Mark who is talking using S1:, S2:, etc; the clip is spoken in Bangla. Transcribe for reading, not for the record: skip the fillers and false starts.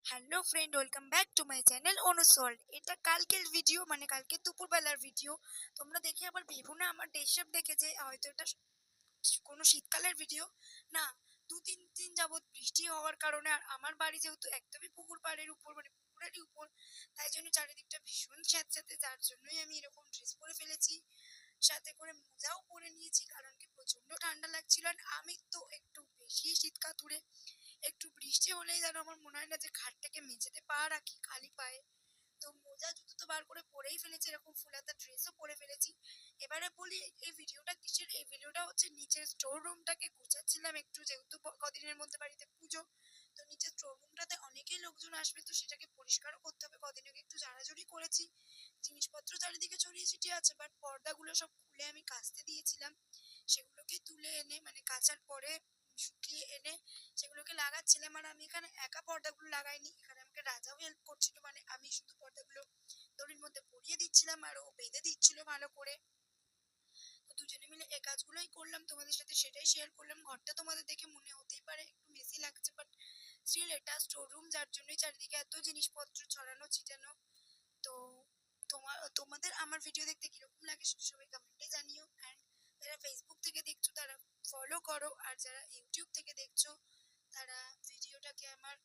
S1: Hello friend, welcome back to my channel অনুসল্ট। এটা কালকের ভিডিও, মানে কালকে দুপুরবেলার ভিডিও। তোমরা দেখে আবার ভেবো না আমার ডে শেপ দেখে যে হয়তো এটা কোনো শীতকালের ভিডিও না। 2-3 দিন যাবৎ বৃষ্টি হওয়ার কারণে, আর আমার বাড়ি যেহেতু একদমই পুকুর পাড়ের উপর, মানে পুকুরেরই উপর, তাই জন্য চারিদিকটা ভীষণ স্যাঁতস্যাঁতে, যার জন্যই আমি এরকম ড্রেস পরে ফেলেছি। সাথে করে মোজাও পরে নিয়েছি, কারণ কি প্রচন্ড ঠান্ডা লাগছিল। আর আমি তো একটু বেশি শীত কাতুরে, একটু বৃষ্টি হলেই যেন আমার মনে হয় না যে ঘাটটাকে মেঝেতে পা রাখি খালি পায়ে। তো মোজা জুতো তো বার করে পরেই ফেলেছি, এরকম ফুলাতা ড্রেসও পরে ফেলেছি। এবারে বলি এই ভিডিওটা কিসের। এই ভিডিওটা হচ্ছে নিচের স্টোর রুমটাকে গুছাচ্ছিলাম একটু, যেহেতু কদিনের মধ্যে বাড়িতে পুজো। তো নিচের স্টোর রুমটাতে অনেকেই লোকজন আসবে, তো সেটাকে পরিষ্কারও করতে হবে। কদিন আগে একটু ঝাড়াঝাড়ি করেছি, জিনিসপত্র চারিদিকে ছড়িয়ে ছিটিয়ে আছে, বাট পর্দাগুলো সব খুলে আমি কাচতে দিয়েছিলাম। সেগুলোকে তুলে এনে, মানে কাচার পরে শুকিয়ে এনে সেগুলোকে লাগাচ্ছিলাম। আর আমি এখানে একা পর্দাগুলো লাগাইনি, এখানে আমাকে রাজাও হেল্প করছিল। মানে আমি শুধু পর্দাগুলো দড়ির মধ্যে পরিয়ে দিচ্ছিলাম আর ও বেঁধে দিচ্ছিল ভালো করে। তো দুজনে মিলে এই কাজগুলোই করলাম, তোমাদের সাথে সেটাই শেয়ার করলাম। ঘরটা তোমাদের দেখে মনে হতেই পারে একটু মেসি লাগছে, বাট স্টিল এটা স্টোর রুম, যার জন্যই চারিদিকে এত জিনিসপত্র ছড়ানো ছিটানো। তো তোমাদের আমার ভিডিও দেখতে কিরকম লাগে সেটা সবাই কমেন্টে জানিও। অ্যান্ড যারা ফেসবুক থেকে দেখছো তারা ফলো করো, আর যারা ইউটিউব থেকে দেখছো তারা ভিডিওটাকে আমার